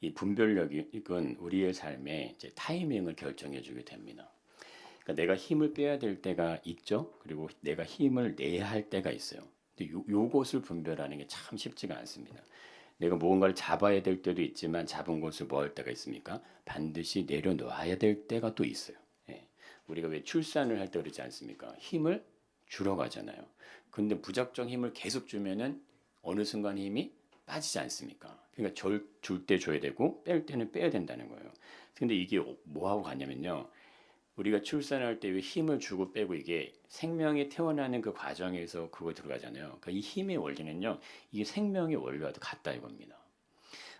이 분별력이 이건 우리의 삶에 이제 타이밍을 결정해 주게 됩니다. 그러니까 내가 힘을 빼야 될 때가 있죠. 그리고 내가 힘을 내야 할 때가 있어요. 근데 요것을 분별하는 게 참 쉽지가 않습니다. 내가 무언가를 잡아야 될 때도 있지만 잡은 것을 뭐 할 때가 있습니까? 반드시 내려놓아야 될 때가 또 있어요. 예. 우리가 왜 출산을 할 때 그러지 않습니까? 힘을 주러 가잖아요. 근데 무작정 힘을 계속 주면은 어느 순간 힘이 빠지지 않습니까? 그러니까 줄 때 줘야 되고 뺄 때는 빼야 된다는 거예요. 근데 이게 뭐하고 같냐면요. 우리가 출산할 때 왜 힘을 주고 빼고 이게 생명이 태어나는 그 과정에서 그거 들어가잖아요. 그러니까 이 힘의 원리는요. 이게 생명의 원리와도 같다 이겁니다.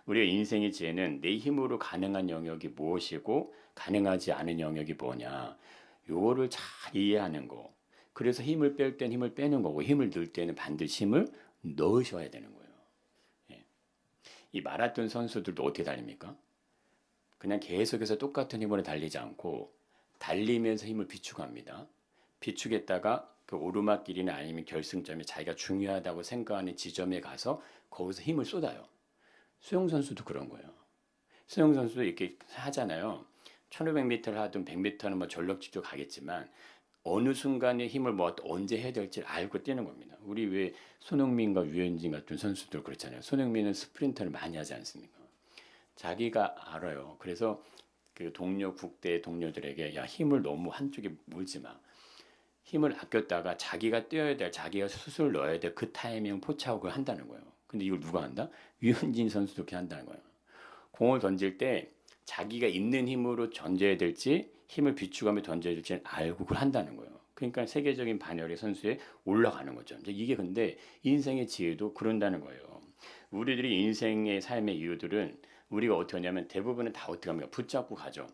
우리의 인생의 지혜는 내 힘으로 가능한 영역이 무엇이고 가능하지 않은 영역이 뭐냐. 요거를 잘 이해하는 거. 그래서 힘을 뺄 땐 힘을 빼는 거고 힘을 넣을 때는 반드시 힘을 넣으셔야 되는 거예요. 예. 이 마라톤 선수들도 어떻게 달립니까? 그냥 계속해서 똑같은 힘으로 달리지 않고 달리면서 힘을 비축합니다. 비축했다가 그 오르막길이나 아니면 결승점에 자기가 중요하다고 생각하는 지점에 가서 거기서 힘을 쏟아요. 수영선수도 그런 거예요. 수영선수도 이렇게 하잖아요. 1500m를 하든 100m는 뭐 전력질도 가겠지만 어느 순간에 힘을 뭐 언제 해야 될지 알고 뛰는 겁니다. 우리 왜 손흥민과 유현진 같은 선수들 그렇잖아요. 손흥민은 스프린터를 많이 하지 않습니까? 자기가 알아요. 그래서 그 동료 국대 동료들에게 야 힘을 너무 한쪽에 물지 마. 힘을 아꼈다가 자기가 뛰어야 될 자기가 수술 넣어야 될 그 타이밍 포착을 한다는 거예요. 근데 이걸 누가 한다? 유현진 선수도 그렇게 한다는 거예요. 공을 던질 때 자기가 있는 힘으로 던져야 될지 힘을 비축하며 던져야 될지 알고 그걸 한다는 거예요. 그러니까 세계적인 반열의 선수에 올라가는 거죠. 이게 근데 인생의 지혜도 그런다는 거예요. 우리들이 인생의 삶의 이유들은 우리가 어떻게 하냐면 대부분은 다 어떻게 합니까? 붙잡고 가죠.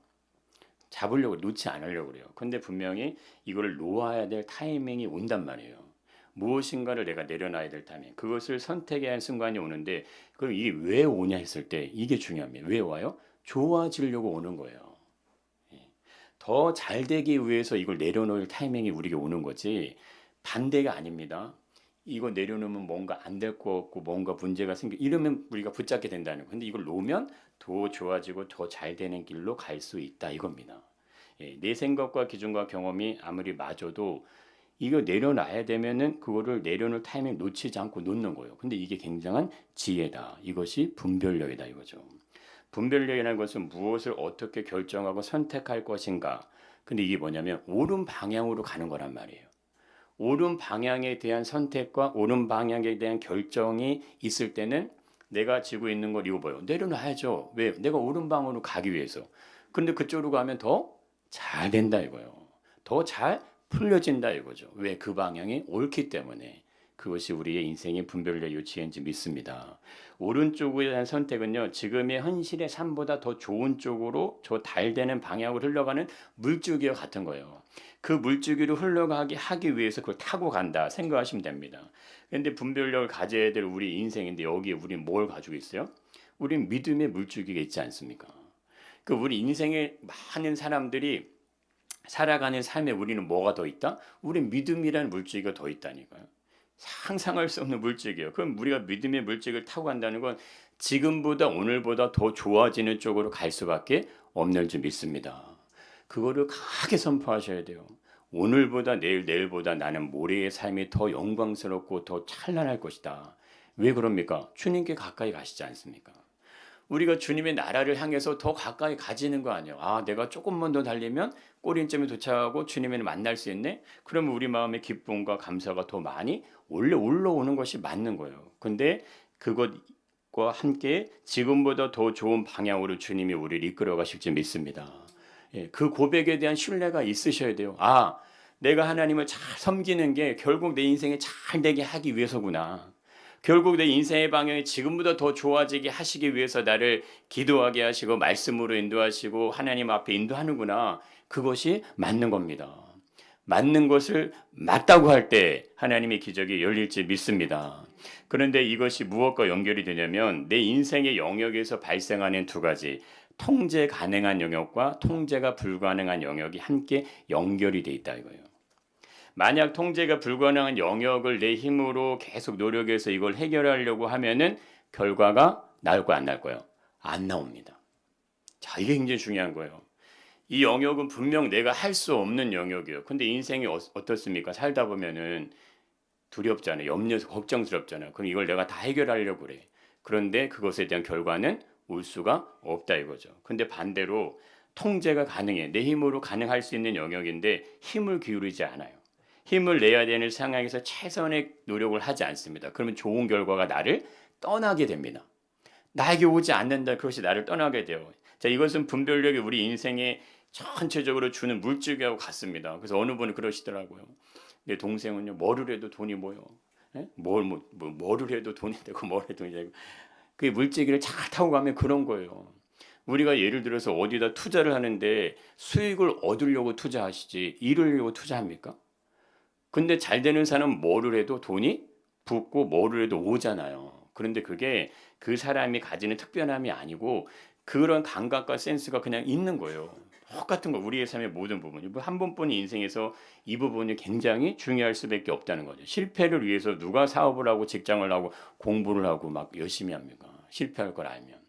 잡으려고 놓지 않으려고 그래요. 근데 분명히 이거를 놓아야 될 타이밍이 온단 말이에요. 무엇인가를 내가 내려놔야 될 타이밍. 그것을 선택해야 할 순간이 오는데 그럼 이게 왜 오냐 했을 때 이게 중요합니다. 왜 와요? 좋아지려고 오는 거예요. 더 잘 되기 위해서 이걸 내려놓을 타이밍이 우리에게 오는 거지 반대가 아닙니다. 이거 내려놓으면 뭔가 안 될 것 같고 뭔가 문제가 생겨 이러면 우리가 붙잡게 된다는 거. 근데 이걸 놓으면 더 좋아지고 더 잘 되는 길로 갈 수 있다 이겁니다. 예, 내 생각과 기준과 경험이 아무리 맞아도 이거 내려놔야 되면은 그거를 내려놓을 타이밍 놓치지 않고 놓는 거예요. 근데 이게 굉장한 지혜다. 이것이 분별력이다 이거죠. 분별력이라는 것은 무엇을 어떻게 결정하고 선택할 것인가. 근데 이게 뭐냐면 옳은 방향으로 가는 거란 말이에요. 옳은 방향에 대한 선택과 옳은 방향에 대한 결정이 있을 때는 내가 지고 있는 걸 이거 뭐요? 내려놔야죠. 왜? 내가 옳은 방향으로 가기 위해서. 근데 그쪽으로 가면 더 잘 된다 이거예요. 더 잘 풀려진다 이거죠. 왜? 그 방향이 옳기 때문에. 그것이 우리의 인생의 분별력 요지인지 믿습니다. 오른쪽에 대한 선택은요. 지금의 현실의 삶보다 더 좋은 쪽으로 저 달되는 방향으로 흘러가는 물줄기와 같은 거예요. 그 물줄기로 흘러가게 하기 위해서 그걸 타고 간다 생각하시면 됩니다. 그런데 분별력을 가져야 될 우리 인생인데 여기에 우리는 뭘 가지고 있어요? 우리는 믿음의 물줄기가 있지 않습니까? 그 우리 인생에 많은 사람들이 살아가는 삶에 우리는 뭐가 더 있다? 우리 믿음이라는 물줄기가 더 있다니까요. 상상할 수 없는 물질이에요. 그럼 우리가 믿음의 물질을 타고 간다는 건 지금보다 오늘보다 더 좋아지는 쪽으로 갈 수밖에 없는 줄 믿습니다. 그거를 강하게 선포하셔야 돼요. 오늘보다 내일, 내일보다 나는 모레의 삶이 더 영광스럽고 더 찬란할 것이다. 왜 그럽니까? 주님께 가까이 가시지 않습니까? 우리가 주님의 나라를 향해서 더 가까이 가지는 거 아니에요. 아, 내가 조금만 더 달리면 꼬린점에 도착하고 주님을 만날 수 있네? 그러면 우리 마음의 기쁨과 감사가 더 많이 올라오는 것이 맞는 거예요. 근데 그것과 함께 지금보다 더 좋은 방향으로 주님이 우리를 이끌어 가실 줄 믿습니다. 예, 그 고백에 대한 신뢰가 있으셔야 돼요. 아, 내가 하나님을 잘 섬기는 게 결국 내 인생에 잘 되게 하기 위해서구나. 결국 내 인생의 방향이 지금보다 더 좋아지게 하시기 위해서 나를 기도하게 하시고 말씀으로 인도하시고 하나님 앞에 인도하는구나. 그것이 맞는 겁니다. 맞는 것을 맞다고 할 때 하나님의 기적이 열릴지 믿습니다. 그런데 이것이 무엇과 연결이 되냐면 내 인생의 영역에서 발생하는 두 가지 통제 가능한 영역과 통제가 불가능한 영역이 함께 연결이 돼 있다 이거예요. 만약 통제가 불가능한 영역을 내 힘으로 계속 노력해서 이걸 해결하려고 하면은 결과가 나을 거야 안 나을 거예요? 안 나옵니다. 자, 이게 굉장히 중요한 거예요. 이 영역은 분명 내가 할 수 없는 영역이에요. 근데 인생이 어떻습니까? 살다 보면은 두렵잖아요. 염려해서 걱정스럽잖아요. 그럼 이걸 내가 다 해결하려고 그래. 그런데 그것에 대한 결과는 올 수가 없다 이거죠. 근데 반대로 통제가 가능해. 내 힘으로 가능할 수 있는 영역인데 힘을 기울이지 않아요. 힘을 내야 되는 상황에서 최선의 노력을 하지 않습니다. 그러면 좋은 결과가 나를 떠나게 됩니다. 나에게 오지 않는다. 그것이 나를 떠나게 돼요. 자, 이것은 분별력이 우리 인생에 전체적으로 주는 물질하고 같습니다. 그래서 어느 분은 그러시더라고요. 내 동생은요, 뭐를 해도 돈이 모여. 예? 뭐를 해도 돈이 되고, 뭘 해도 돈이 되고. 그 물질기를 잘 타고 가면 그런 거예요. 우리가 예를 들어서 어디다 투자를 하는데 수익을 얻으려고 투자하시지, 잃으려고 투자합니까? 근데 잘 되는 사람은 뭐를 해도 돈이 붙고 뭐를 해도 오잖아요. 그런데 그게 그 사람이 가지는 특별함이 아니고 그런 감각과 센스가 그냥 있는 거예요. 똑같은 거 우리의 삶의 모든 부분이 한 번뿐인 인생에서 이 부분이 굉장히 중요할 수밖에 없다는 거죠. 실패를 위해서 누가 사업을 하고 직장을 하고 공부를 하고 막 열심히 합니까? 실패할 걸 알면.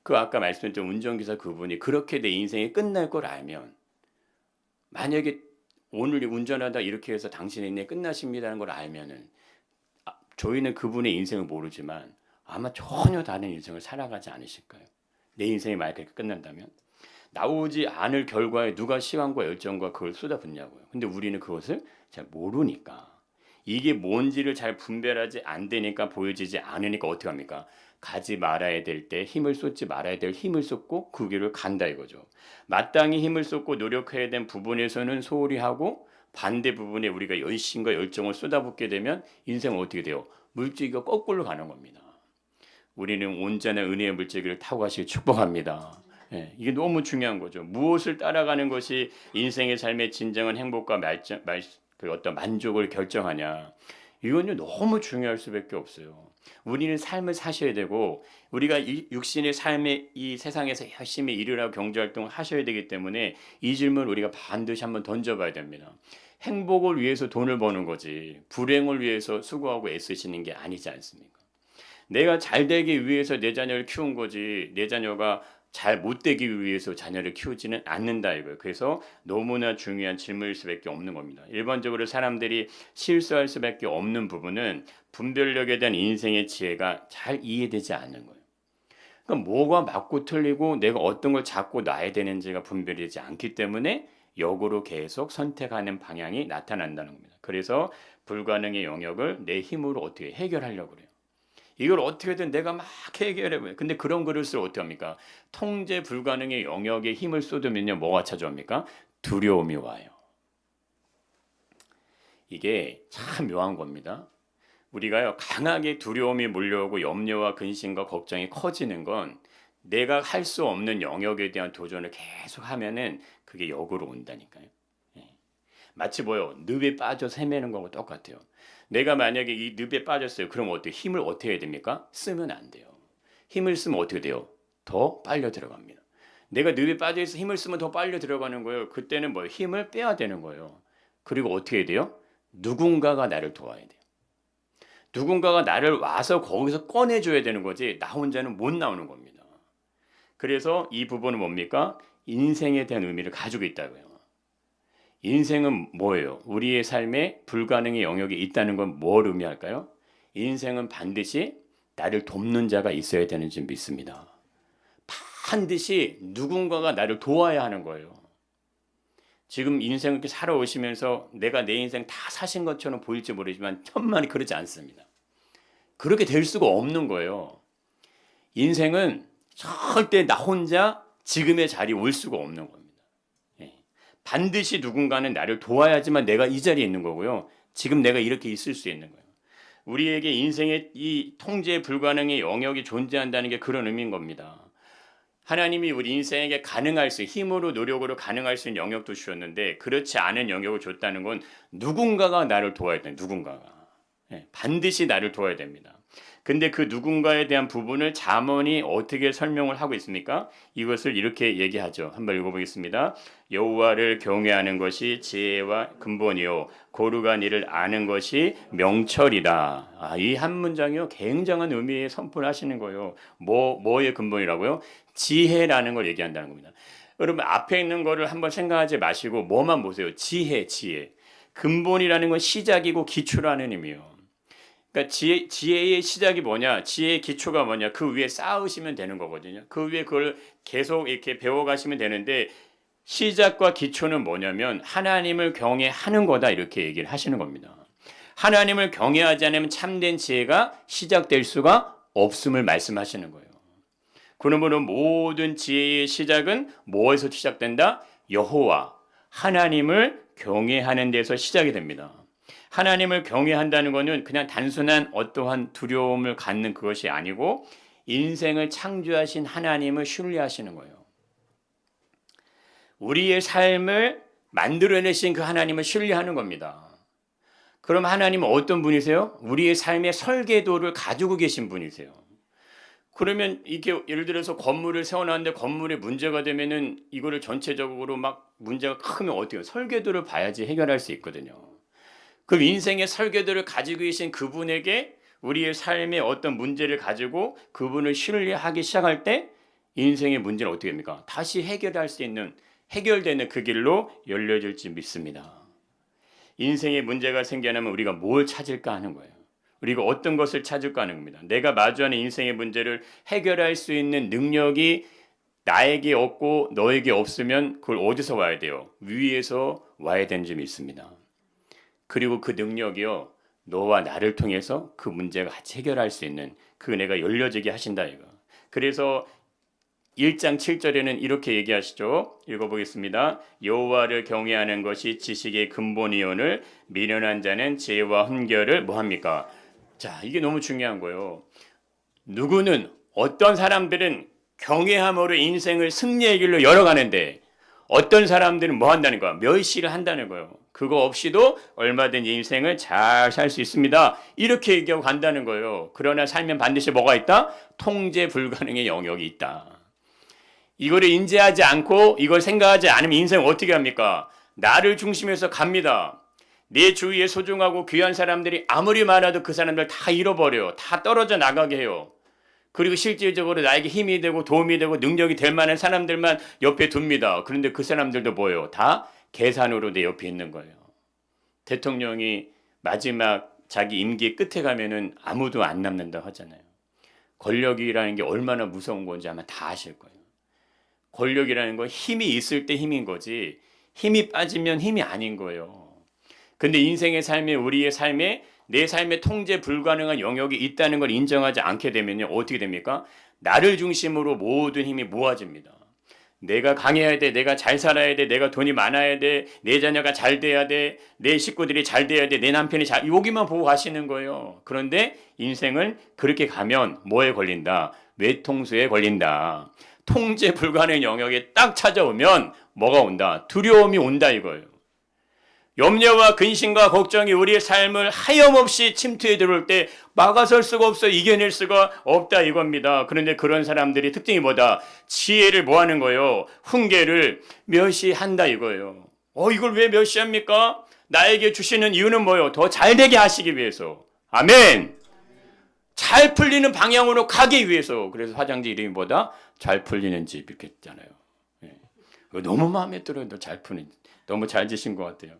그 아까 말씀드렸던 운전기사 그분이 그렇게 내 인생이 끝날 걸 알면 만약에 오늘 운전하다 이렇게 해서 당신의 인생이 끝나십니다는 걸 알면은 저희는 그분의 인생을 모르지만 아마 전혀 다른 인생을 살아가지 않으실까요? 내 인생이 만약에 끝난다면 나오지 않을 결과에 누가 시간과 열정과 그걸 쏟아붓냐고요. 근데 우리는 그것을 잘 모르니까 이게 뭔지를 잘 분별하지 안 되니까 보여지지 않으니까 어떻게 합니까? 가지 말아야 될 때 힘을 쏟지 말아야 될 힘을 쏟고 그 길을 간다 이거죠. 마땅히 힘을 쏟고 노력해야 된 부분에서는 소홀히 하고 반대 부분에 우리가 열심과 열정을 쏟아붓게 되면 인생은 어떻게 돼요? 물질기가 거꾸로 가는 겁니다. 우리는 온전한 은혜의 물질기를 타고 가시길 축복합니다. 예, 이게 너무 중요한 거죠. 무엇을 따라가는 것이 인생의 삶의 진정한 행복과 그 어떤 만족을 결정하냐. 이건요 너무 중요할 수밖에 없어요. 우리는 삶을 사셔야 되고 우리가 육신의 삶의 이 세상에서 열심히 일을 하고 경제활동을 하셔야 되기 때문에 이 질문을 우리가 반드시 한번 던져봐야 됩니다. 행복을 위해서 돈을 버는 거지 불행을 위해서 수고하고 애쓰시는 게 아니지 않습니까? 내가 잘 되기 위해서 내 자녀를 키운 거지 내 자녀가 잘 못되기 위해서 자녀를 키우지는 않는다 이거예요. 그래서 너무나 중요한 질문일 수밖에 없는 겁니다. 일반적으로 사람들이 실수할 수밖에 없는 부분은 분별력에 대한 인생의 지혜가 잘 이해되지 않는 거예요. 그러니까 뭐가 맞고 틀리고 내가 어떤 걸 잡고 놔야 되는지가 분별되지 않기 때문에 역으로 계속 선택하는 방향이 나타난다는 겁니다. 그래서 불가능의 영역을 내 힘으로 어떻게 해결하려고 그래요. 이걸 어떻게든 내가 막 해결해봐요. 근데 그런 그릇을 어떻게 합니까? 통제 불가능의 영역에 힘을 쏟으면요. 뭐가 찾아옵니까? 두려움이 와요. 이게 참 묘한 겁니다. 우리가요. 강하게 두려움이 몰려오고 염려와 근심과 걱정이 커지는 건 내가 할 수 없는 영역에 대한 도전을 계속 하면은 그게 역으로 온다니까요. 예. 마치 뭐요? 늪에 빠져서 헤매는 거하고 똑같아요. 내가 만약에 이 늪에 빠졌어요. 그럼 어떻게 힘을 어떻게 해야 됩니까? 쓰면 안 돼요. 힘을 쓰면 어떻게 돼요? 더 빨려 들어갑니다. 내가 늪에 빠져 있어 힘을 쓰면 더 빨려 들어가는 거예요. 그때는 뭐 힘을 빼야 되는 거예요. 그리고 어떻게 해야 돼요? 누군가가 나를 도와야 돼요. 누군가가 나를 와서 거기서 꺼내줘야 되는 거지 나 혼자는 못 나오는 겁니다. 그래서 이 부분은 뭡니까? 인생에 대한 의미를 가지고 있다고요. 인생은 뭐예요? 우리의 삶에 불가능의 영역이 있다는 건 뭘 의미할까요? 인생은 반드시 나를 돕는 자가 있어야 되는 줄 믿습니다. 반드시 누군가가 나를 도와야 하는 거예요. 지금 인생을 이렇게 살아오시면서 내가 내 인생 다 사신 것처럼 보일지 모르지만 천만이 그러지 않습니다. 그렇게 될 수가 없는 거예요. 인생은 절대 나 혼자 지금의 자리에 올 수가 없는 겁니다. 반드시 누군가는 나를 도와야지만 내가 이 자리에 있는 거고요. 지금 내가 이렇게 있을 수 있는 거예요. 우리에게 인생의 이 통제 불가능의 영역이 존재한다는 게 그런 의미인 겁니다. 하나님이 우리 인생에게 가능할 수 힘으로 노력으로 가능할 수 있는 영역도 주셨는데 그렇지 않은 영역을 줬다는 건 누군가가 나를 도와야 돼요. 누군가가. 반드시 나를 도와야 됩니다. 근데 그 누군가에 대한 부분을 잠언이 어떻게 설명을 하고 있습니까? 이것을 이렇게 얘기하죠. 한번 읽어보겠습니다. 여호와를 경외하는 것이 지혜와 근본이요 고루가 이를 아는 것이 명철이다. 이 한 문장이요 굉장한 의미의 선포를 하시는 거예요. 뭐의 근본이라고요? 지혜라는 걸 얘기한다는 겁니다. 여러분 앞에 있는 거를 한번 생각하지 마시고 뭐만 보세요. 지혜. 근본이라는 건 시작이고 기초라는 의미예요. 그러니까 지혜의 시작이 뭐냐? 지혜의 기초가 뭐냐? 그 위에 쌓으시면 되는 거거든요. 그 위에 그걸 계속 이렇게 배워가시면 되는데 시작과 기초는 뭐냐면 하나님을 경외하는 거다 이렇게 얘기를 하시는 겁니다. 하나님을 경외하지 않으면 참된 지혜가 시작될 수가 없음을 말씀하시는 거예요. 그러므로 모든 지혜의 시작은 무엇에서 시작된다? 여호와, 하나님을 경외하는 데서 시작이 됩니다. 하나님을 경외한다는 것은 그냥 단순한 어떠한 두려움을 갖는 그것이 아니고 인생을 창조하신 하나님을 신뢰하시는 거예요. 우리의 삶을 만들어내신 그 하나님을 신뢰하는 겁니다. 그럼 하나님은 어떤 분이세요? 우리의 삶의 설계도를 가지고 계신 분이세요. 그러면 이게 예를 들어서 건물을 세워놨는데 건물에 문제가 되면은 이거를 전체적으로 막 문제가 크면 어떻게 해요? 설계도를 봐야지 해결할 수 있거든요. 그럼 인생의 설계도를 가지고 계신 그분에게 우리의 삶의 어떤 문제를 가지고 그분을 신뢰하기 시작할 때 인생의 문제는 어떻게 됩니까? 다시 해결할 수 있는 해결되는 그 길로 열려질지 믿습니다. 인생의 문제가 생겨나면 우리가 뭘 찾을까 하는 거예요. 우리가 어떤 것을 찾을까 하는 겁니다. 내가 마주하는 인생의 문제를 해결할 수 있는 능력이 나에게 없고 너에게 없으면 그걸 어디서 와야 돼요? 위에서 와야 되는 줄 믿습니다. 그리고 그 능력이요 너와 나를 통해서 그 문제가 같이 해결할 수 있는 그 은혜가 열려지게 하신다 이거. 그래서 1장 7절에는 이렇게 얘기하시죠. 읽어보겠습니다. 여호와를 경외하는 것이 지식의 근본이오늘 미련한 자는 지혜와 훈계를 뭐합니까? 자, 이게 너무 중요한 거예요. 누구는 어떤 사람들은 경외함으로 인생을 승리의 길로 열어가는데 어떤 사람들은 뭐 한다는 거야? 멸시를 한다는 거예요. 그거 없이도 얼마든지 인생을 잘 살 수 있습니다. 이렇게 얘기하고 간다는 거예요. 그러나 살면 반드시 뭐가 있다? 통제 불가능의 영역이 있다. 이거를 인지하지 않고 이걸 생각하지 않으면 인생 어떻게 합니까? 나를 중심해서 갑니다. 내 주위에 소중하고 귀한 사람들이 아무리 많아도 그 사람들 다 잃어버려요. 다 떨어져 나가게 해요. 그리고 실질적으로 나에게 힘이 되고 도움이 되고 능력이 될 만한 사람들만 옆에 둡니다. 그런데 그 사람들도 뭐예요? 다 계산으로 내 옆에 있는 거예요. 대통령이 마지막 자기 임기 끝에 가면은 아무도 안 남는다 하잖아요. 권력이라는 게 얼마나 무서운 건지 아마 다 아실 거예요. 권력이라는 건 힘이 있을 때 힘인 거지 힘이 빠지면 힘이 아닌 거예요. 근데 인생의 삶에 우리의 삶에 내 삶에 통제 불가능한 영역이 있다는 걸 인정하지 않게 되면요 어떻게 됩니까? 나를 중심으로 모든 힘이 모아집니다. 내가 강해야 돼, 내가 잘 살아야 돼, 내가 돈이 많아야 돼, 내 자녀가 잘 돼야 돼, 내 식구들이 잘 돼야 돼, 내 남편이 잘 여기만 보고 가시는 거예요. 그런데 인생은 그렇게 가면 뭐에 걸린다? 외통수에 걸린다. 통제 불가능한 영역에 딱 찾아오면 뭐가 온다? 두려움이 온다 이거예요. 염려와 근심과 걱정이 우리의 삶을 하염없이 침투해 들어올 때 막아설 수가 없어 이겨낼 수가 없다 이겁니다. 그런데 그런 사람들이 특징이 뭐다? 지혜를 뭐 하는 거예요? 훈계를 멸시한다 이거예요. 이걸 왜 멸시합니까? 나에게 주시는 이유는 뭐예요? 더 잘되게 하시기 위해서. 아멘. 잘 풀리는 방향으로 가기 위해서. 그래서 화장지 이름이 뭐다? 잘 풀리는 집 이렇게 했잖아요. 너무 마음에 들어요. 잘 푸는 너무 잘 지신 것 같아요.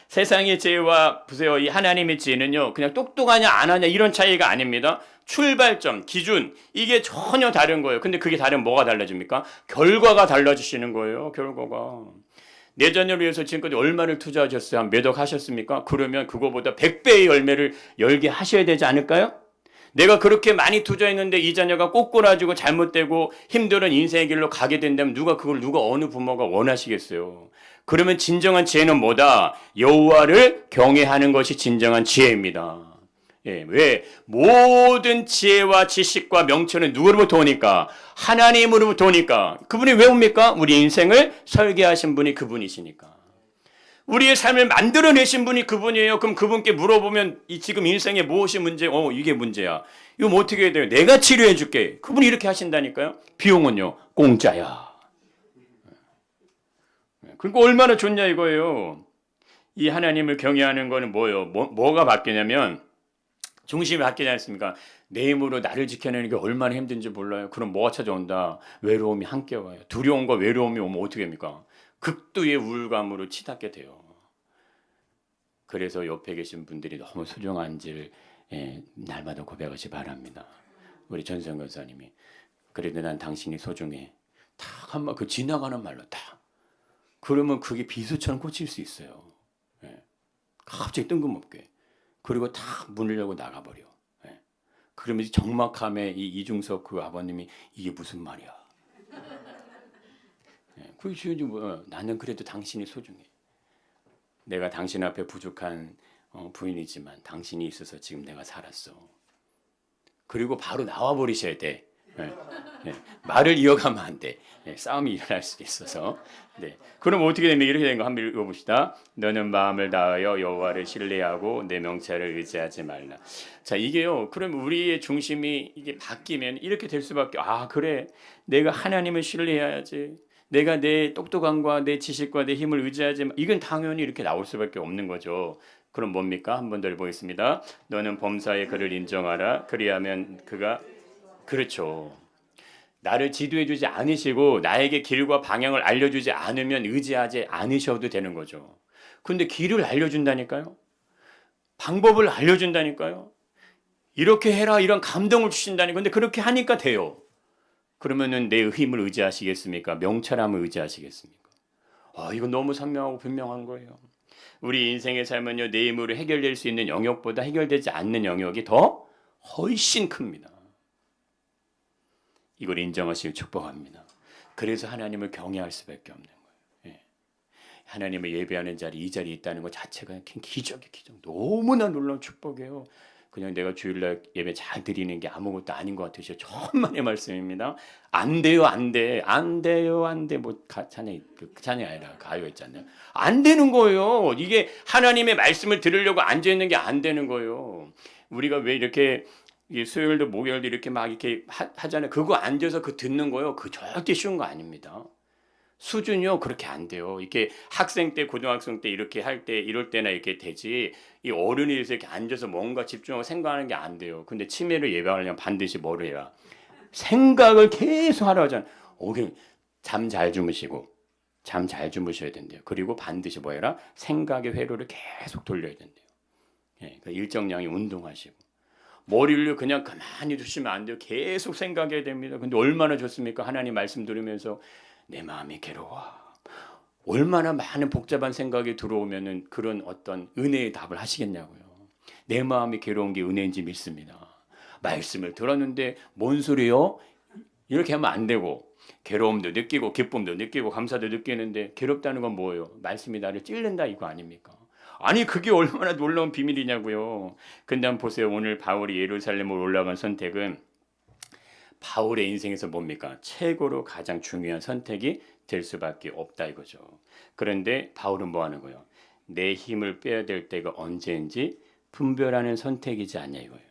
세상의 지혜와 보세요. 이 하나님의 지혜는요. 그냥 똑똑하냐 안 하냐 이런 차이가 아닙니다. 출발점, 기준 이게 전혀 다른 거예요. 근데 그게 다르면 뭐가 달라집니까? 결과가 달라지시는 거예요. 결과가. 내 자녀를 위해서 지금까지 얼마를 투자하셨어요? 몇 억 하셨습니까? 그러면 그거보다 100배의 열매를 열게 하셔야 되지 않을까요? 내가 그렇게 많이 투자했는데 이 자녀가 꼬꾸라지고 잘못되고 힘든 인생의 길로 가게 된다면 누가 어느 부모가 원하시겠어요? 그러면 진정한 지혜는 뭐다? 여호와를 경외하는 것이 진정한 지혜입니다. 왜? 모든 지혜와 지식과 명철은 누구로부터 오니까? 하나님으로부터 오니까. 그분이 왜 옵니까? 우리 인생을 설계하신 분이 그분이시니까. 우리의 삶을 만들어내신 분이 그분이에요. 그럼 그분께 물어보면 지금 인생에 무엇이 문제? 이게 문제야. 이거 뭐 어떻게 해야 돼요? 내가 치료해 줄게. 그분이 이렇게 하신다니까요. 비용은요, 공짜야. 그러니까 얼마나 좋냐 이거예요. 이 하나님을 경외하는 거는 뭐예요? 뭐가 바뀌냐면 중심이 바뀌지 않습니까? 내 힘으로 나를 지켜내는 게 얼마나 힘든지 몰라요. 그럼 뭐가 찾아온다? 외로움이 함께 와요. 두려움과 외로움이 오면 어떻게 합니까? 극도의 우울감으로 치닫게 돼요. 그래서 옆에 계신 분들이 너무 소중한지를 날마다 고백하시 바랍니다. 우리 전성 교사님이 그래도 난 당신이 소중해. 딱 한번 그 지나가는 말로 딱. 그러면 그게 비수처럼 꽂힐 수 있어요. 갑자기 뜬금없게. 그리고 딱 문을 열고 나가버려. 그러면 적막함에 이 이중섭 그 아버님이 이게 무슨 말이야. 그게 주인이 뭐야. 나는 그래도 당신이 소중해. 내가 당신 앞에 부족한 부인이지만 당신이 있어서 지금 내가 살았어. 그리고 바로 나와버리셔야 돼. 말을 이어가면 안 돼. 싸움이 일어날 수 있어서. 그럼 어떻게 됩니까? 이렇게 된 거 한번 읽어봅시다. 너는 마음을 다하여 여호와를 신뢰하고 내 명찰을 의지하지 말라. 자, 이게요. 그럼 우리의 중심이 이게 바뀌면 이렇게 될 수밖에. 그래. 내가 하나님을 신뢰해야지. 내가 내 똑똑함과 내 지식과 내 힘을 의지하지. 이건 당연히 이렇게 나올 수밖에 없는 거죠. 그럼 뭡니까? 한 번 더 보겠습니다. 너는 범사의 그를 인정하라. 그리하면 그가 그렇죠. 나를 지도해 주지 않으시고 나에게 길과 방향을 알려주지 않으면 의지하지 않으셔도 되는 거죠. 근데 길을 알려준다니까요. 방법을 알려준다니까요. 이렇게 해라 이런 감동을 주신다니까. 근데 그렇게 하니까 돼요. 그러면은 내 힘을 의지하시겠습니까? 명철함을 의지하시겠습니까? 이건 너무 선명하고 분명한 거예요. 우리 인생의 삶은요, 내 힘으로 해결될 수 있는 영역보다 해결되지 않는 영역이 더 훨씬 큽니다. 이걸 인정하시길 축복합니다. 그래서 하나님을 경외할 수밖에 없는 거예요. 하나님을 예배하는 자리, 이 자리에 있다는 것 자체가 기적이에요. 기적. 너무나 놀라운 축복이에요. 그냥 내가 주일날 예배 잘 드리는 게 아무것도 아닌 것 같으시죠? 천만의 말씀입니다. 안 돼요, 안 돼. 안 돼요, 안 돼. 찬양이 아니라 가요 있잖아요. 안 되는 거예요. 이게 하나님의 말씀을 들으려고 앉아있는 게 안 되는 거예요. 우리가 왜 이렇게 수요일도 목요일도 이렇게 막 이렇게 하잖아요. 그거 앉아서 그 듣는 거요. 그 절대 쉬운 거 아닙니다. 수준이요 그렇게 안 돼요. 이렇게 학생 때 고등학생 때 이렇게 할 때 이럴 때나 이렇게 되지. 이 어른이 이렇게 앉아서 뭔가 집중하고 생각하는 게 안 돼요. 근데 치매를 예방하려면 반드시 뭐를 해야? 생각을 계속 하라 하잖아요. 잠 잘 주무시고 잠 잘 주무셔야 된대요. 그리고 반드시 뭐 해라? 생각의 회로를 계속 돌려야 된대요. 일정량의 운동하시고. 머리를 그냥 가만히 두시면 안 돼요. 계속 생각해야 됩니다. 근데 얼마나 좋습니까? 하나님 말씀 들으면서 내 마음이 괴로워. 얼마나 많은 복잡한 생각이 들어오면은 그런 어떤 은혜의 답을 하시겠냐고요. 내 마음이 괴로운 게 은혜인지 믿습니다. 말씀을 들었는데 뭔 소리요? 이렇게 하면 안 되고 괴로움도 느끼고 기쁨도 느끼고 감사도 느끼는데 괴롭다는 건 뭐예요? 말씀이 나를 찔른다 이거 아닙니까? 아니 그게 얼마나 놀라운 비밀이냐고요. 근데 한번 보세요. 오늘 바울이 예루살렘으로 올라간 선택은 바울의 인생에서 뭡니까? 최고로 가장 중요한 선택이 될 수밖에 없다 이거죠. 그런데 바울은 뭐 하는 거예요? 내 힘을 빼야 될 때가 언제인지 분별하는 선택이지 않냐 이거예요.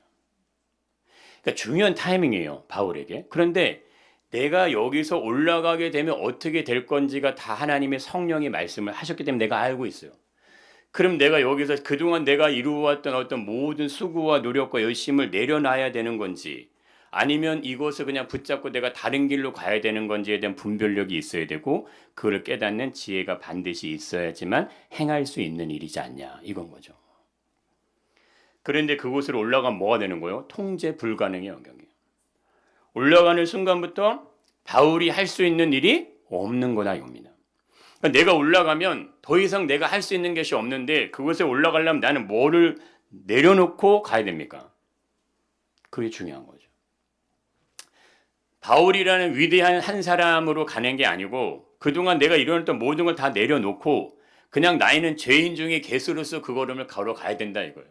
그러니까 중요한 타이밍이에요. 바울에게. 그런데 내가 여기서 올라가게 되면 어떻게 될 건지가 다 하나님의 성령이 말씀을 하셨기 때문에 내가 알고 있어요. 그럼 내가 여기서 그동안 내가 이루어왔던 어떤 모든 수고와 노력과 열심을 내려놔야 되는 건지 아니면 이것을 그냥 붙잡고 내가 다른 길로 가야 되는 건지에 대한 분별력이 있어야 되고 그걸 깨닫는 지혜가 반드시 있어야지만 행할 수 있는 일이지 않냐 이건 거죠. 그런데 그곳으로 올라가면 뭐가 되는 거예요? 통제 불가능의 영역이에요. 올라가는 순간부터 바울이 할 수 있는 일이 없는 거다 이겁니다. 그러니까 내가 올라가면 더 이상 내가 할 수 있는 것이 없는데 그곳에 올라가려면 나는 뭐를 내려놓고 가야 됩니까? 그게 중요한 거죠. 바울이라는 위대한 한 사람으로 가는 게 아니고 그동안 내가 이뤄냈던 모든 걸 다 내려놓고 그냥 나이는 죄인 중에 개수로서 그 걸음을 걸어가야 된다 이거예요.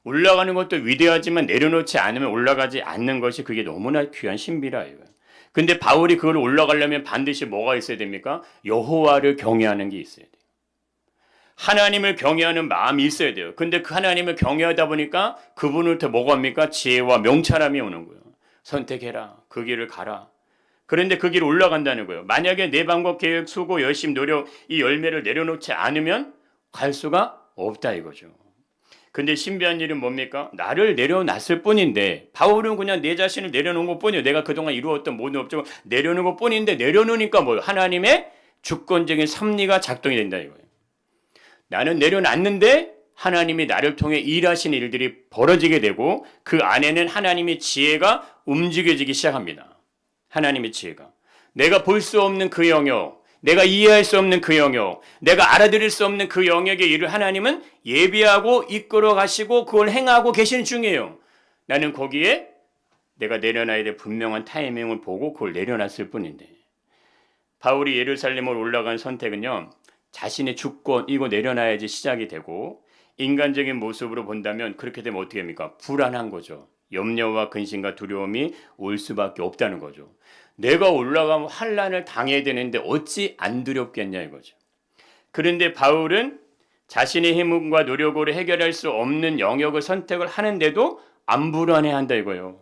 올라가는 것도 위대하지만 내려놓지 않으면 올라가지 않는 것이 그게 너무나 귀한 신비라 이거예요. 근데 바울이 그걸 올라가려면 반드시 뭐가 있어야 됩니까? 여호와를 경외하는 게 있어야 돼요. 하나님을 경외하는 마음이 있어야 돼요. 근데 그 하나님을 경외하다 보니까 그분한테 뭐가 옵니까? 지혜와 명철함이 오는 거예요. 선택해라. 그 길을 가라. 그런데 그 길을 올라간다는 거예요. 만약에 내 방법, 계획, 수고, 열심, 노력 이 열매를 내려놓지 않으면 갈 수가 없다 이거죠. 근데 신비한 일은 뭡니까? 나를 내려놨을 뿐인데 바울은 그냥 내 자신을 내려놓은 것뿐이에요. 내가 그동안 이루었던 모든 업적을 내려놓은 것뿐인데 내려놓으니까 뭐예요? 하나님의 주권적인 섭리가 작동이 된다 이거예요. 나는 내려놨는데 하나님이 나를 통해 일하시는 일들이 벌어지게 되고 그 안에는 하나님의 지혜가 움직여지기 시작합니다. 하나님의 지혜가. 내가 볼 수 없는 그 영역, 내가 이해할 수 없는 그 영역, 내가 알아들을 수 없는 그 영역의 일을 하나님은 예비하고 이끌어 가시고 그걸 행하고 계시는 중이에요. 나는 거기에 내가 내려놔야 될 분명한 타이밍을 보고 그걸 내려놨을 뿐인데 바울이 예루살렘으로 올라간 선택은요. 자신의 주권 이거 내려놔야지 시작이 되고 인간적인 모습으로 본다면 그렇게 되면 어떻게 합니까? 불안한 거죠. 염려와 근심과 두려움이 올 수밖에 없다는 거죠. 내가 올라가면 환난을 당해야 되는데 어찌 안 두렵겠냐 이거죠. 그런데 바울은 자신의 힘과 노력으로 해결할 수 없는 영역을 선택을 하는데도 안 불안해한다 이거예요.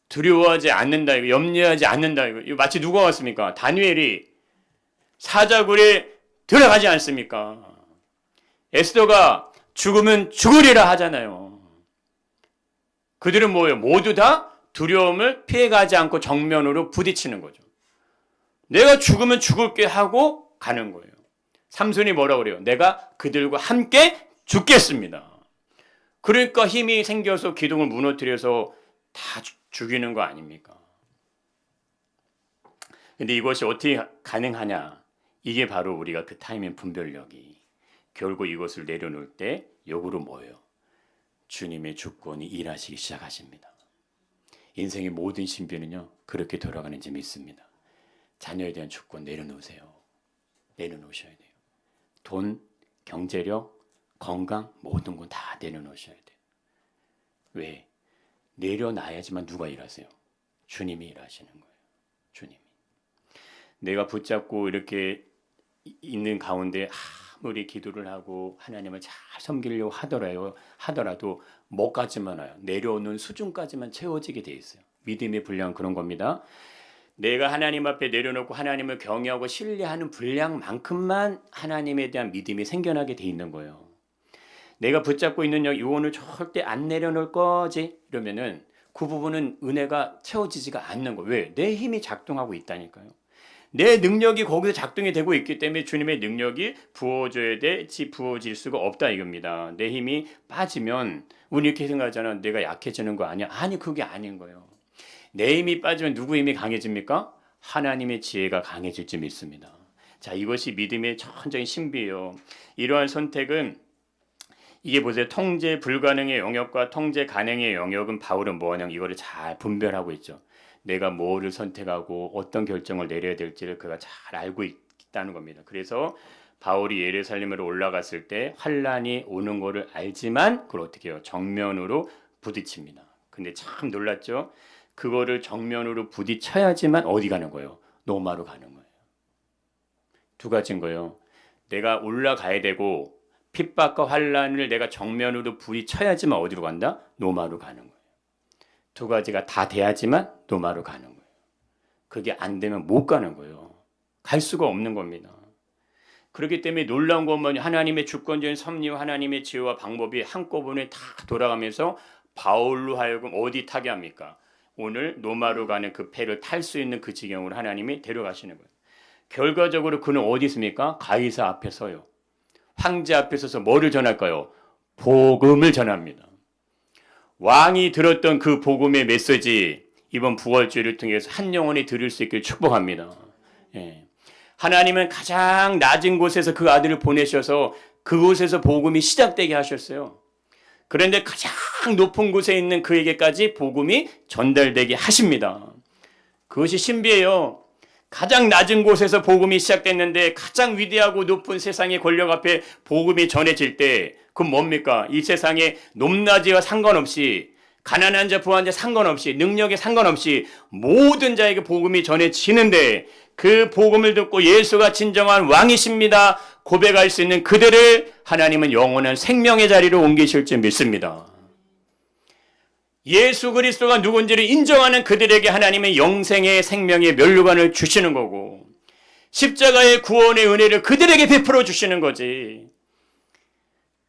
두려워하지 않는다 이거, 염려하지 않는다 이거. 이거 마치 누가 왔습니까? 다니엘이 사자굴에 들어가지 않습니까? 에스더가 죽으면 죽으리라 하잖아요. 그들은 뭐예요? 모두 다 두려움을 피해가지 않고 정면으로 부딪히는 거죠. 내가 죽으면 죽을게 하고 가는 거예요. 삼손이 뭐라고 그래요? 내가 그들과 함께 죽겠습니다. 그러니까 힘이 생겨서 기둥을 무너뜨려서 다 죽이는 거 아닙니까? 근데 이것이 어떻게 가능하냐? 이게 바로 우리가 그 타이밍 분별력이 결국 이것을 내려놓을 때 역으로 뭐예요? 주님의 주권이 일하시기 시작하십니다. 인생의 모든 신비는요 그렇게 돌아가는지 믿습니다. 자녀에 대한 주권 내려놓으세요. 내려놓으셔야 돼요. 돈, 경제력, 건강 모든 건 다 내려놓으셔야 돼요. 왜? 내려놔야지만 누가 일하세요? 주님이 일하시는 거예요. 주님이. 내가 붙잡고 이렇게 있는 가운데 아무리 기도를 하고 하나님을 잘 섬기려고 하더라도 뭐까지만 와요. 내려오는 수준까지만 채워지게 돼 있어요. 믿음의 분량은 그런 겁니다. 내가 하나님 앞에 내려놓고 하나님을 경외하고 신뢰하는 분량만큼만 하나님에 대한 믿음이 생겨나게 돼 있는 거예요. 내가 붙잡고 있는 유언을 절대 안 내려놓을 거지 이러면은 그 부분은 은혜가 채워지지가 않는 거예요. 왜? 내 힘이 작동하고 있다니까요. 내 능력이 거기서 작동이 되고 있기 때문에 주님의 능력이 부어줘야 되지 부어질 수가 없다 이겁니다. 내 힘이 빠지면 우리 이렇게 생각하잖아. 내가 약해지는 거 아니야? 아니 그게 아닌 거예요. 내 힘이 빠지면 누구 힘이 강해집니까? 하나님의 지혜가 강해질 줄 믿습니다. 자, 이것이 믿음의 천적인 신비예요. 이러한 선택은 이게 보세요. 통제 불가능의 영역과 통제 가능의 영역은 바울은 뭐냐면 이거를 잘 분별하고 있죠. 내가 뭐를 선택하고 어떤 결정을 내려야 될지를 그가 잘 알고 있다는 겁니다. 그래서 바울이 예루살렘으로 올라갔을 때 환란이 오는 거를 알지만 그걸 어떻게 해요? 정면으로 부딪힙니다. 근데 참 놀랐죠? 그거를 정면으로 부딪혀야지만 어디 가는 거예요? 로마로 가는 거예요. 두 가지인 거예요. 내가 올라가야 되고 핍박과 환란을 내가 정면으로 부딪혀야지만 어디로 간다? 로마로 가는 거예요. 두 가지가 다 돼야지만 로마로 가는 거예요. 그게 안 되면 못 가는 거예요. 갈 수가 없는 겁니다. 그렇기 때문에 놀라운 것만 하나님의 주권적인 섭리와 하나님의 지혜와 방법이 한꺼번에 다 돌아가면서 바울로 하여금 어디 타게 합니까? 오늘 로마로 가는 그 배를 탈 수 있는 그 지경으로 하나님이 데려가시는 거예요. 결과적으로 그는 어디 있습니까? 가이사 앞에 서요. 황제 앞에 서서 뭐를 전할까요? 복음을 전합니다. 왕이 들었던 그 복음의 메시지 이번 부활주의를 통해서 한 영혼이 들을 수 있길 축복합니다. 예. 하나님은 가장 낮은 곳에서 그 아들을 보내셔서 그곳에서 복음이 시작되게 하셨어요. 그런데 가장 높은 곳에 있는 그에게까지 복음이 전달되게 하십니다. 그것이 신비해요. 가장 낮은 곳에서 복음이 시작됐는데 가장 위대하고 높은 세상의 권력 앞에 복음이 전해질 때 그건 뭡니까? 이 세상의 높낮이와 상관없이 가난한 자 부한 자 상관없이 능력에 상관없이 모든 자에게 복음이 전해지는데 그 복음을 듣고 예수가 진정한 왕이십니다. 고백할 수 있는 그들을 하나님은 영원한 생명의 자리로 옮기실 줄 믿습니다. 예수 그리스도가 누군지를 인정하는 그들에게 하나님은 영생의 생명의 면류관을 주시는 거고 십자가의 구원의 은혜를 그들에게 베풀어 주시는 거지.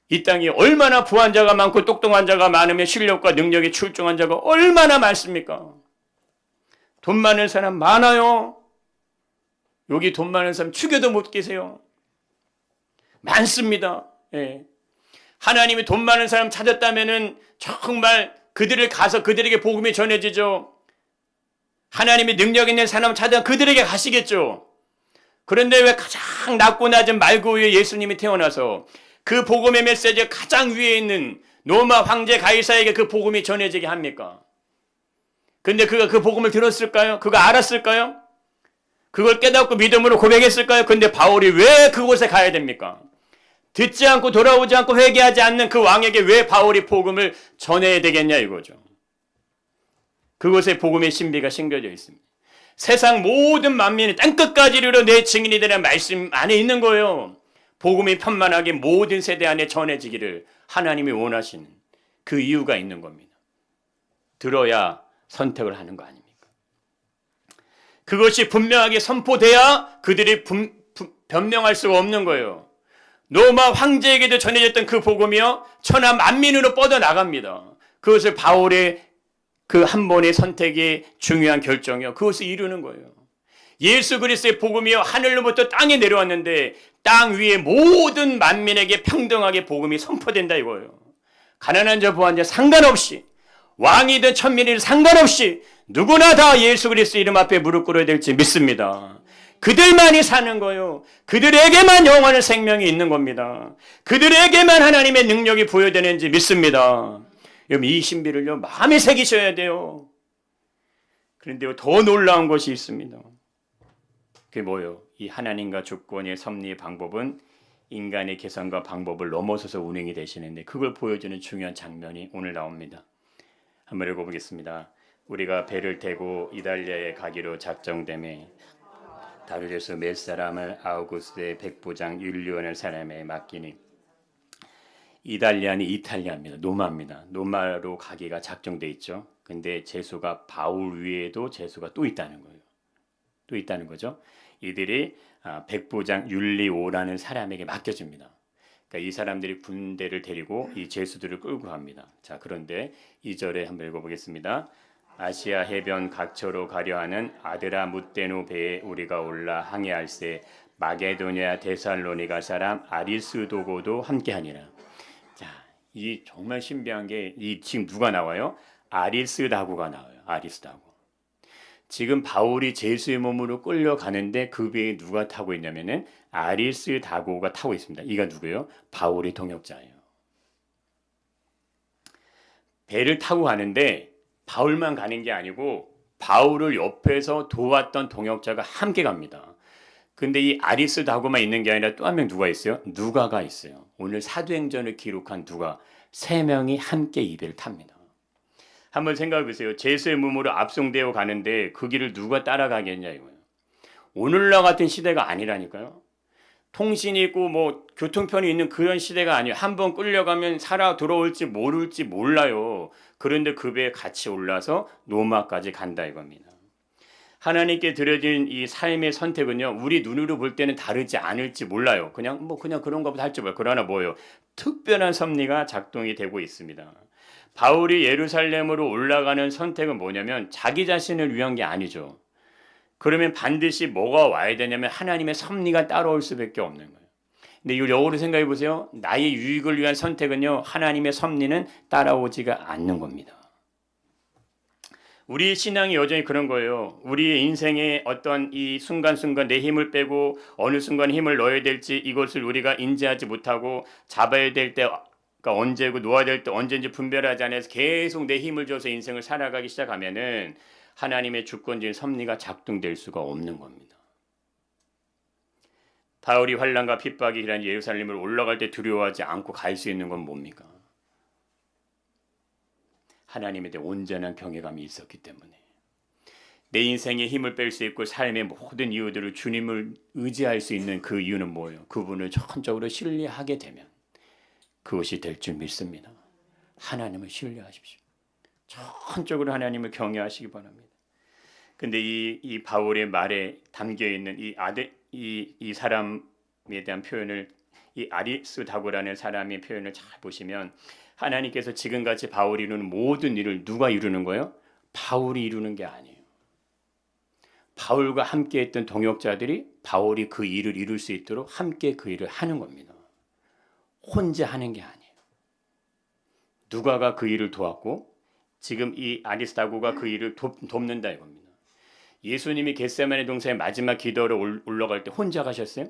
이 땅에 얼마나 부한 자가 많고 똑똑한 자가 많으면 실력과 능력이 출중한 자가 얼마나 많습니까? 돈 많은 사람 많아요. 여기 돈 많은 사람 죽여도 못 계세요. 많습니다. 예. 하나님이 돈 많은 사람 찾았다면은 정말 그들을 가서 그들에게 복음이 전해지죠. 하나님이 능력 있는 사람 찾아 그들에게 가시겠죠. 그런데 왜 가장 낮고 낮은 말구 위에 예수님이 태어나서 그 복음의 메시지 가장 위에 있는 로마 황제 가이사에게 그 복음이 전해지게 합니까? 근데 그가 그 복음을 들었을까요? 그가 알았을까요? 그걸 깨닫고 믿음으로 고백했을까요? 근데 바울이 왜 그곳에 가야 됩니까? 듣지 않고 돌아오지 않고 회개하지 않는 그 왕에게 왜 바울이 복음을 전해야 되겠냐 이거죠. 그곳에 복음의 신비가 심겨져 있습니다. 세상 모든 만민이 땅끝까지 이르러 내 증인이 되는 말씀 안에 있는 거예요. 복음이 편만하게 모든 세대 안에 전해지기를 하나님이 원하시는 그 이유가 있는 겁니다. 들어야 선택을 하는 거 아닙니까? 그것이 분명하게 선포돼야 그들이 변명할 수가 없는 거예요. 로마 황제에게도 전해졌던 그 복음이요 천하 만민으로 뻗어나갑니다. 그것을 바울의 그 한 번의 선택이 중요한 결정이요 그것을 이루는 거예요. 예수 그리스도의 복음이요 하늘로부터 땅에 내려왔는데 땅 위에 모든 만민에게 평등하게 복음이 선포된다 이거예요. 가난한 자 부한 자 상관없이 왕이든 천민이든 상관없이 누구나 다 예수 그리스도 이름 앞에 무릎 꿇어야 될지 믿습니다. 그들만이 사는 거요. 그들에게만 영원한 생명이 있는 겁니다. 그들에게만 하나님의 능력이 부여되는지 믿습니다. 여러분 이 신비를요 마음에 새기셔야 돼요. 그런데 더 놀라운 것이 있습니다. 그게 뭐예요? 이 하나님과 주권의 섭리의 방법은 인간의 계산과 방법을 넘어서서 운행이 되시는데 그걸 보여주는 중요한 장면이 오늘 나옵니다. 한번 읽어보겠습니다. 우리가 배를 타고 이달리아에 가기로 작정되매 다르데스 몇 사람을 아우구스의 백부장 율리온의 사람에 맡기니 이달리아는 이탈리아입니다. 로마입니다. 로마로 가기가 작정돼 있죠. 근데 제수가 바울 위에도 제수가 또 있다는 거예요. 또 있다는 거죠. 이들이 백부장 율리오라는 사람에게 맡겨집니다. 그러니까 이 사람들이 군대를 데리고 이 제수들을 끌고 갑니다. 자, 그런데 2절에 한번 읽어보겠습니다. 아시아 해변 각처로 가려 하는 아드라무떼누 배에 우리가 올라 항해할세 마게도냐 데살로니가 사람 아리스도고도 함께하니라. 자, 이 정말 신비한 게 이 지금 누가 나와요? 아리스다고가 나와요. 아리스다고. 지금 바울이 제수의 몸으로 끌려가는데 그 배에 누가 타고 있냐면은 아리스다고가 타고 있습니다. 이가 누구예요? 바울의 동역자예요. 배를 타고 가는데 바울만 가는 게 아니고 바울을 옆에서 도왔던 동역자가 함께 갑니다. 근데 이 아리스다고만 있는 게 아니라 또 한 명 누가 있어요? 누가가 있어요. 오늘 사도행전을 기록한 누가 3명이 함께 이 배를 탑니다. 한번 생각해 보세요. 제수의 몸으로 압송되어 가는데 그 길을 누가 따라가겠냐 이거예요. 오늘날 같은 시대가 아니라니까요. 통신이 있고 뭐 교통편이 있는 그런 시대가 아니에요. 한번 끌려가면 살아 돌아올지 모를지 몰라요. 그런데 그 배에 같이 올라서 로마까지 간다 이겁니다. 하나님께 드려진 이 삶의 선택은요. 우리 눈으로 볼 때는 다르지 않을지 몰라요. 그냥 그런가 보다 할지 몰라요. 그러나 뭐예요? 특별한 섭리가 작동이 되고 있습니다. 바울이 예루살렘으로 올라가는 선택은 뭐냐면 자기 자신을 위한 게 아니죠. 그러면 반드시 뭐가 와야 되냐면 하나님의 섭리가 따라올 수밖에 없는 거예요. 근데 이걸 역으로 생각해 보세요. 나의 유익을 위한 선택은요. 하나님의 섭리는 따라오지가 않는 겁니다. 우리 신앙이 여전히 그런 거예요. 우리의 인생의 어떤 이 순간순간 내 힘을 빼고 어느 순간 힘을 넣어야 될지 이것을 우리가 인지하지 못하고 잡아야 될 때 언제고 놓아야 될 때 언제인지 분별하지 않아서 계속 내 힘을 줘서 인생을 살아가기 시작하면은 하나님의 주권적인 섭리가 작동될 수가 없는 겁니다. 바울이 환난과 핍박이 일어난 예루살렘을 올라갈 때 두려워하지 않고 갈 수 있는 건 뭡니까? 하나님에 대해 온전한 경외감이 있었기 때문에. 내 인생에 힘을 뺄 수 있고 삶의 모든 이유들을 주님을 의지할 수 있는 그 이유는 뭐예요? 그분을 전적으로 신뢰하게 되면 그것이 될 줄 믿습니다. 하나님을 신뢰하십시오. 전적으로 하나님을 경외하시기 바랍니다. 근데 이 바울의 말에 담겨 있는 이 사람에 대한 표현을, 이 아리스다고라는 사람의 표현을 잘 보시면 하나님께서 지금같이 바울이 이루는 모든 일을 누가 이루는 거예요? 바울이 이루는 게 아니에요. 바울과 함께 했던 동역자들이 바울이 그 일을 이룰 수 있도록 함께 그 일을 하는 겁니다. 혼자 하는 게 아니에요. 누가가 그 일을 도왔고 지금 이 아리스다고가 그 일을 돕는다 이겁니다. 예수님이 겟세마네 동산에 마지막 기도로 올라갈 때 혼자 가셨어요?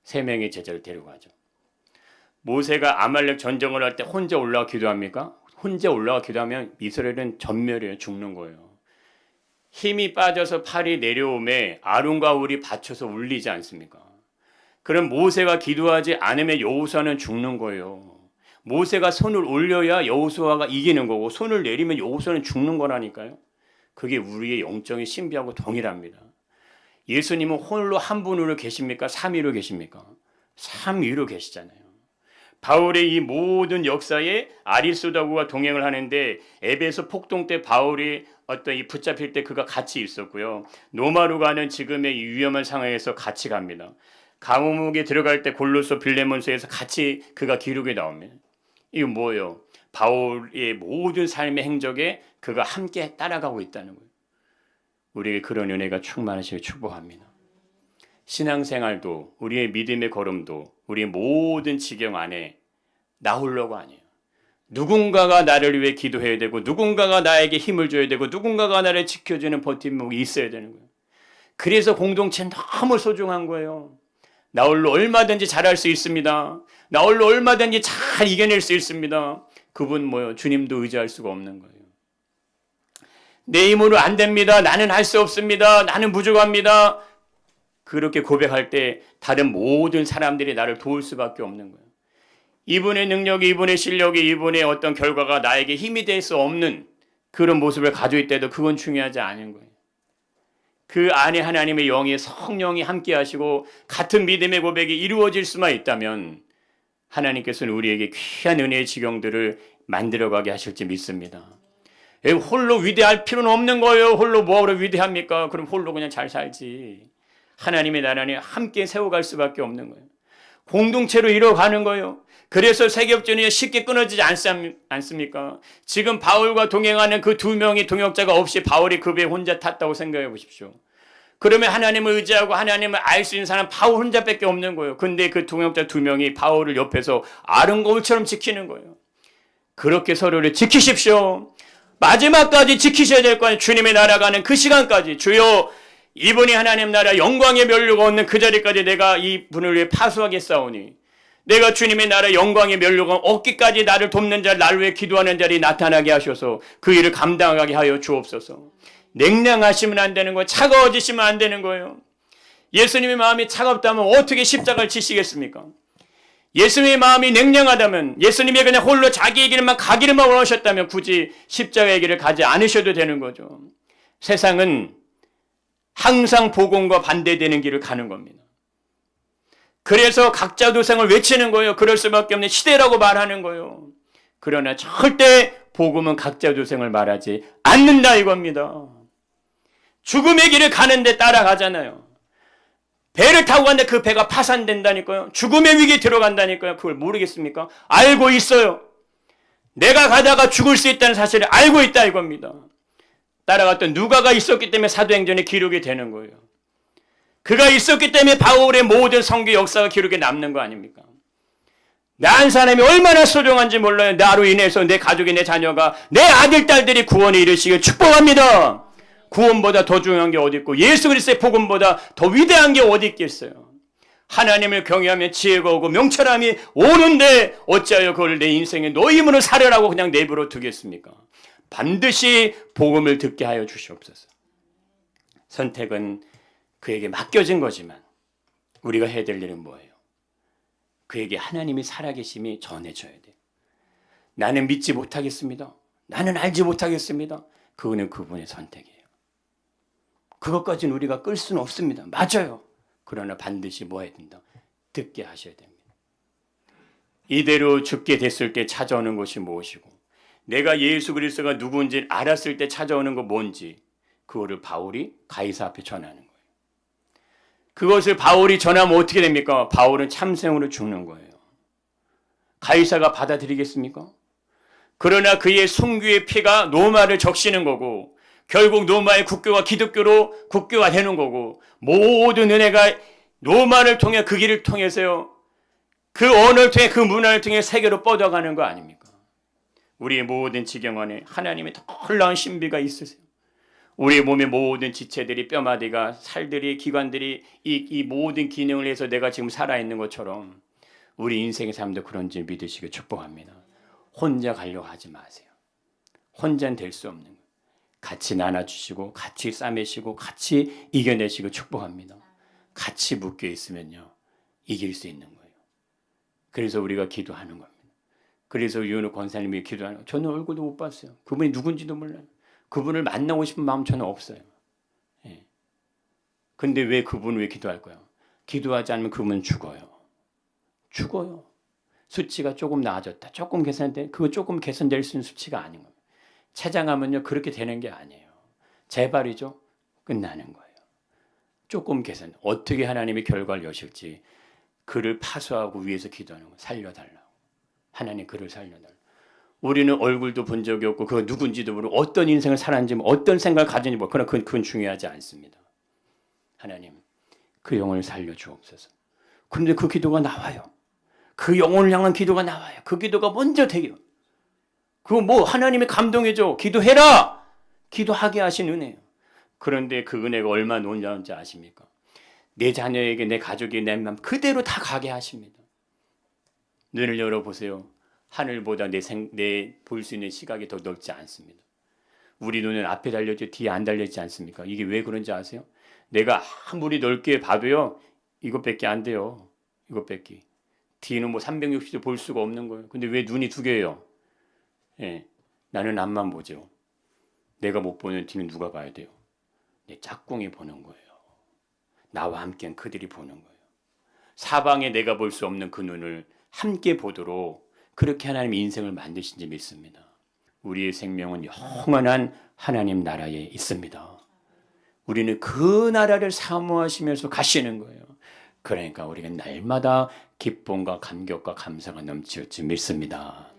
3명의 제자를 데려가죠. 모세가 아말렉 전쟁을 할 때 혼자 올라가 기도합니까? 혼자 올라가 기도하면 이스라엘은 전멸해요. 죽는 거예요. 힘이 빠져서 팔이 내려오매 아론과 홀이 받쳐서 울리지 않습니까? 그럼 모세가 기도하지 않으면 여호수아는 죽는 거예요. 모세가 손을 올려야 여호수아가 이기는 거고 손을 내리면 여호수아는 죽는 거라니까요. 그게 우리의 영적인 신비하고 동일합니다. 예수님은 홀로 한 분으로 계십니까? 3위로 계십니까? 3위로 계시잖아요. 바울의 이 모든 역사에 아리스다고가 동행을 하는데 에베소 폭동 때 바울이 이 붙잡힐 때 그가 같이 있었고요. 노마루가는 지금의 이 위험한 상황에서 같이 갑니다. 감옥에 들어갈 때 골로새 빌레몬서에서 같이 그가 기록에 나옵니다. 이거 뭐예요? 바울의 모든 삶의 행적에 그가 함께 따라가고 있다는 거예요. 우리에게 그런 은혜가 충만하시길 축복합니다. 신앙생활도 우리의 믿음의 걸음도 우리의 모든 지경 안에 나 홀로가 아니에요. 누군가가 나를 위해 기도해야 되고 누군가가 나에게 힘을 줘야 되고 누군가가 나를 지켜주는 버팀목이 있어야 되는 거예요. 그래서 공동체는 너무 소중한 거예요. 나 홀로 얼마든지 잘할 수 있습니다. 나 홀로 얼마든지 잘 이겨낼 수 있습니다. 그분 뭐요? 주님도 의지할 수가 없는 거예요. 내 힘으로 안 됩니다. 나는 할 수 없습니다. 나는 부족합니다. 그렇게 고백할 때 다른 모든 사람들이 나를 도울 수밖에 없는 거예요. 이분의 능력이, 이분의 실력이, 이분의 어떤 결과가 나에게 힘이 될 수 없는 그런 모습을 가지고 있다도 그건 중요하지 않은 거예요. 그 안에 하나님의 영의 성령이 함께 하시고 같은 믿음의 고백이 이루어질 수만 있다면 하나님께서는 우리에게 귀한 은혜의 지경들을 만들어가게 하실지 믿습니다. 홀로 위대할 필요는 없는 거예요. 홀로 뭐하러 위대합니까? 그럼 홀로 그냥 잘 살지. 하나님의 나라는 함께 세워갈 수밖에 없는 거예요. 공동체로 이뤄가는 거예요. 그래서 세계역전이 쉽게 끊어지지 않습니까? 지금 바울과 동행하는 그 2명의 동역자가 없이 바울이 그 배에 혼자 탔다고 생각해 보십시오. 그러면 하나님을 의지하고 하나님을 알 수 있는 사람 바울 혼자밖에 없는 거예요. 근데 그 동역자 2명이 바울을 옆에서 아름거울처럼 지키는 거예요. 그렇게 서로를 지키십시오. 마지막까지 지키셔야 될 거예요. 주님의 나라가는 그 시간까지. 주여, 이분이 하나님 나라 영광의 면류가 얻는 그 자리까지 내가 이 분을 위해 파수하겠사오니 내가 주님의 나라 영광의 면류가 얻기까지 나를 돕는 자, 나를 위해 기도하는 자리 나타나게 하셔서 그 일을 감당하게 하여 주옵소서. 냉랭하시면 안 되는 거예요. 차가워지시면 안 되는 거예요. 예수님의 마음이 차갑다면 어떻게 십자가를 지시겠습니까? 예수님의 마음이 냉랭하다면, 예수님이 그냥 홀로 자기의 길만 가기를만 원하셨다면 굳이 십자가의 길을 가지 않으셔도 되는 거죠. 세상은 항상 복음과 반대되는 길을 가는 겁니다. 그래서 각자 도생을 외치는 거예요. 그럴 수밖에 없는 시대라고 말하는 거예요. 그러나 절대 복음은 각자 도생을 말하지 않는다 이겁니다. 죽음의 길을 가는데 따라가잖아요. 배를 타고 갔는데 그 배가 파산된다니까요. 죽음의 위기에 들어간다니까요. 그걸 모르겠습니까? 알고 있어요. 내가 가다가 죽을 수 있다는 사실을 알고 있다 이겁니다. 따라갔던 누가가 있었기 때문에 사도행전에 기록이 되는 거예요. 그가 있었기 때문에 바울의 모든 성교 역사가 기록에 남는 거 아닙니까? 나 한 사람이 얼마나 소중한지 몰라요. 나로 인해서 내 가족이, 내 자녀가, 내 아들, 딸들이 구원에 이르시길 축복합니다. 구원보다 더 중요한 게 어디 있고 예수 그리스도의 복음보다 더 위대한 게 어디 있겠어요. 하나님을 경외하면 지혜가 오고 명철함이 오는데 어찌하여 그걸 내 인생의 노임으로 살으라고 그냥 내버려 두겠습니까? 반드시 복음을 듣게 하여 주시옵소서. 선택은 그에게 맡겨진 거지만 우리가 해야 될 일은 뭐예요? 그에게 하나님이 살아계심이 전해져야 돼요. 나는 믿지 못하겠습니다. 나는 알지 못하겠습니다. 그거는 그분의 선택이에요. 그것까지는 우리가 끌 수는 없습니다. 맞아요. 그러나 반드시 뭐 해야 된다? 듣게 하셔야 됩니다. 이대로 죽게 됐을 때 찾아오는 것이 무엇이고 내가 예수 그리스도가 누구인지 알았을 때 찾아오는 거 뭔지 그거를 바울이 가이사 앞에 전하는 거예요. 그것을 바울이 전하면 어떻게 됩니까? 바울은 참생으로 죽는 거예요. 가이사가 받아들이겠습니까? 그러나 그의 순교의 피가 로마를 적시는 거고 결국 로마의 국교가 기독교로 국교가 되는 거고 모든 은혜가 로마를 통해 그 길을 통해서요. 그 언어를 통해 그 문화를 통해 세계로 뻗어가는 거 아닙니까? 우리의 모든 지경 안에 하나님의 놀라운 신비가 있으세요. 우리의 몸의 모든 지체들이 뼈마디가 살들이 기관들이 이 모든 기능을 해서 내가 지금 살아있는 것처럼 우리 인생의 삶도 그런지 믿으시길 축복합니다. 혼자 가려고 하지 마세요. 혼자는 될 수 없는 거예요. 같이 나눠주시고 같이 싸매시고 같이 이겨내시고 축복합니다. 같이 묶여 있으면요. 이길 수 있는 거예요. 그래서 우리가 기도하는 겁니다. 그래서 유은호 권사님이 기도하는 거예요. 저는 얼굴도 못 봤어요. 그분이 누군지도 몰라요. 그분을 만나고 싶은 마음 저는 없어요. 예. 근데 왜 그분을 왜 기도할 거예요? 기도하지 않으면 그분은 죽어요. 죽어요. 수치가 조금 나아졌다. 조금 개선돼. 그거 조금 개선될 수 있는 수치가 아닌 거예요. 췌장하면요. 그렇게 되는 게 아니에요. 재발이죠. 끝나는 거예요. 조금 개선. 어떻게 하나님이 결과를 여실지 그를 파수하고 위해서 기도하는 거예요. 살려달라고. 하나님 그를 살려달라고. 우리는 얼굴도 본 적이 없고 그가 누군지도 모르고 어떤 인생을 살았는지 어떤 생각을 가졌는지 모르고 그러나 그건 중요하지 않습니다. 하나님 그 영혼을 살려주옵소서. 그런데 그 기도가 나와요. 그 영혼을 향한 기도가 나와요. 그 기도가 먼저 되요. 그거 뭐 하나님의 감동이죠. 기도해라. 기도하게 하신 은혜예요. 그런데 그 은혜가 얼마나 놀라운지 아십니까? 내 자녀에게 내 가족이 내 마음 그대로 다 가게 하십니다. 눈을 열어보세요. 하늘보다 내 볼 수 있는 시각이 더 넓지 않습니다. 우리 눈은 앞에 달려있지 뒤에 안 달려있지 않습니까? 이게 왜 그런지 아세요? 내가 아무리 넓게 봐도요. 이것밖에 안 돼요. 이것밖에. 뒤는 뭐 360도 볼 수가 없는 거예요. 근데 왜 눈이 두 개예요? 예, 나는 앞만 보죠. 내가 못 보는 뒤는 누가 봐야 돼요? 내 짝꿍이 보는 거예요. 나와 함께한 그들이 보는 거예요. 사방에 내가 볼 수 없는 그 눈을 함께 보도록 그렇게 하나님 인생을 만드신지 믿습니다. 우리의 생명은 영원한 하나님 나라에 있습니다. 우리는 그 나라를 사모하시면서 가시는 거예요. 그러니까 우리가 날마다 기쁨과 감격과 감사가 넘치었지 믿습니다.